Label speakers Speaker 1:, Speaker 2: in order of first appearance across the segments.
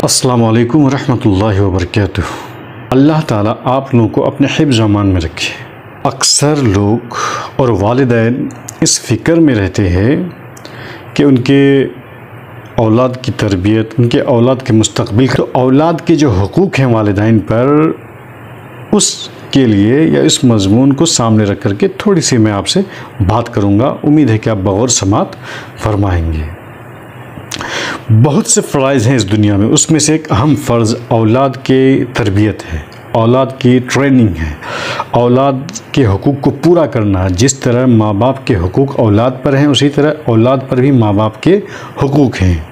Speaker 1: अस्सलामु अलैकुम रहमतुल्लाहि व बरकातुहू। अल्लाह ताला आप लोगों को अपने हिफ्ज़ अमान में रखे। अक्सर लोग और वालिदैन इस फ़िक्र में रहते हैं कि उनके औलाद की तरबियत, उनके औलाद के मुस्तक़बिल, तो औलाद के जो हुकूक हैं वालिदैन पर, उसके लिए या इस मज़मून को सामने रख कर के थोड़ी सी मैं आपसे बात करूँगा। उम्मीद है कि आप बग़ौर समात फरमाएंगे। बहुत से फ़राइज़ हैं इस दुनिया में, उसमें से एक अहम फ़र्ज़ औलाद के तरबियत है, औलाद की ट्रेनिंग है, औलाद के हुकूक को पूरा करना। जिस तरह माँ बाप के हुकूक औलाद पर हैं, उसी तरह औलाद पर भी माँ बाप के हुकूक हैं।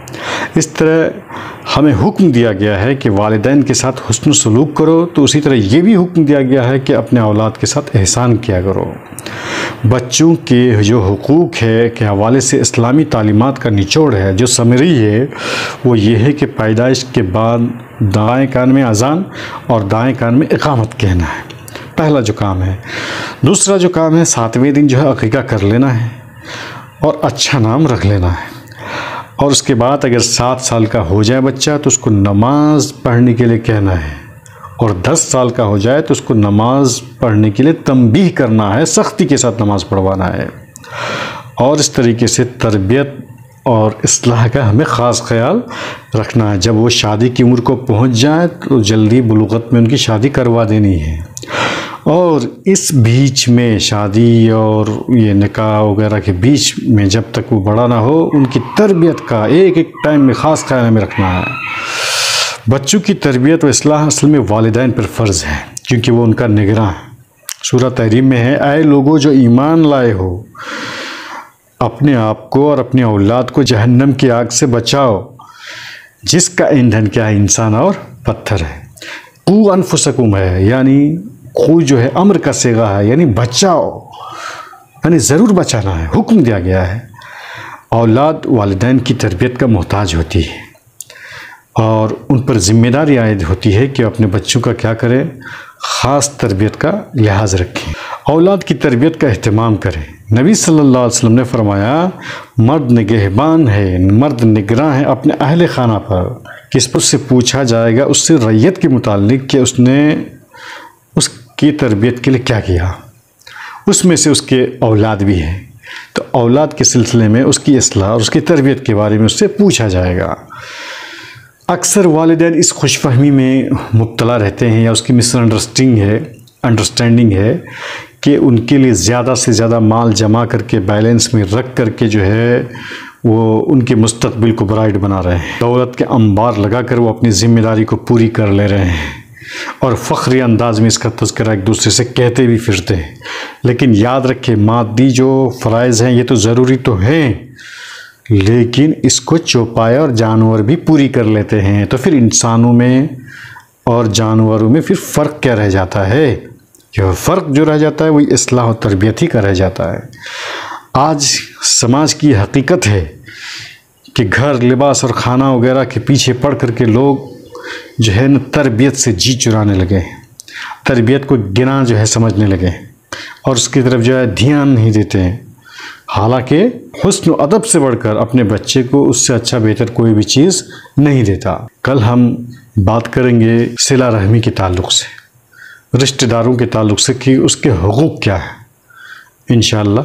Speaker 1: इस तरह हमें हुक्म दिया गया है कि वालिदैन के साथ हुस्न सलूक करो, तो उसी तरह ये भी हुक्म दिया गया है कि अपने औलाद के साथ एहसान किया करो। बच्चों के जो हुकूक है के हवाले से इस्लामी तालीमात का निचोड़ है, जो समरी है, वो ये है कि पैदाइश के बाद दाएं कान में अज़ान और दाएं कान में इकामत कहना है, पहला जो काम है। दूसरा जो काम है, 7वें दिन जो है अक़ीक़ा कर लेना है और अच्छा नाम रख लेना है। और उसके बाद अगर 7 साल का हो जाए बच्चा तो उसको नमाज़ पढ़ने के लिए कहना है, और 10 साल का हो जाए तो उसको नमाज़ पढ़ने के लिए तंबीह करना है, सख्ती के साथ नमाज़ पढ़वाना है। और इस तरीके से तरबियत और इस्लाह का हमें ख़ास ख्याल रखना है। जब वो शादी की उम्र को पहुंच जाए तो जल्दी बुलूगत में उनकी शादी करवा देनी है। और इस बीच में शादी और ये निकाह वगैरह के बीच में जब तक वो बड़ा ना हो, उनकी तरबियत का एक एक टाइम में ख़ास ख्याल हमें रखना है। बच्चों की तरबियत व इस्लाह असल में वालिदैन पर फ़र्ज़ है, क्योंकि वो उनका निगरान है। सूरह तहरीम में है, ऐ लोगो जो ईमान लाए हो, अपने आप को और अपनी औलाद को जहन्नम की आग से बचाओ, जिसका ईंधन क्या है, इंसान और पत्थर है। कू अनफुसकुम है, यानी कू जो है अम्र का सेगा है, यानी बचाओ, यानी ज़रूर बचाना है, हुक्म दिया गया है। औलाद वालिदैन की तरबियत का मोहताज होती है और उन पर ज़िम्मेदारी आयद होती है कि अपने बच्चों का क्या करें, ख़ास तरबियत का लिहाज रखें, औलाद की तरबियत का अहतमाम करें। नबी सल्लल्लाहु अलैहि वसल्लम ने फरमाया, मर्द निगहबान है, मर्द निगरां है अपने अहले खाना पर, कि इस पर उससे पूछा जाएगा उससे रैयत के मुतालिक कि उसने उसकी तरबियत के लिए क्या किया। उसमें से उसके औलाद भी हैं, तो औलाद के सिलसिले में उसकी इस्लाह और उसकी तरबियत के बारे में उससे पूछा जाएगा। अक्सर वालिदैन इस खुशफहमी में मुब्तला रहते हैं या उसकी अंडरस्टैंडिंग है कि उनके लिए ज़्यादा से ज़्यादा माल जमा करके बैलेंस में रख करके जो है वो उनके मुस्तक़बिल को ब्राइट बना रहे हैं, दौलत के अंबार लगा कर वो अपनी ज़िम्मेदारी को पूरी कर ले रहे हैं और फ़ख्री अंदाज में इसका तज़किरा एक दूसरे से कहते भी फिरते हैं। लेकिन याद रखें, मादी जो फ़राइज़ हैं ये तो ज़रूरी तो हैं, लेकिन इसको चौपाया और जानवर भी पूरी कर लेते हैं। तो फिर इंसानों में और जानवरों में फिर फ़र्क क्या रह जाता है? यह फ़र्क जो रह जाता है वही इस्लाह और तरबियत ही का रह जाता है। आज समाज की हकीकत है कि घर, लिबास और खाना वगैरह के पीछे पड़ कर के लोग जो है न तरबियत से जी चुराने लगे, तरबियत को गिना जो है समझने लगे और उसकी तरफ जो है ध्यान नहीं देते हैं। हालांकि हुस्न अदब से बढ़कर अपने बच्चे को उससे अच्छा बेहतर कोई भी चीज़ नहीं देता। कल हम बात करेंगे सिला रहमी के ताल्लुक़ से, रिश्तेदारों के ताल्लुक़ से, कि उसके हुकूक क्या है। इंशाअल्लाह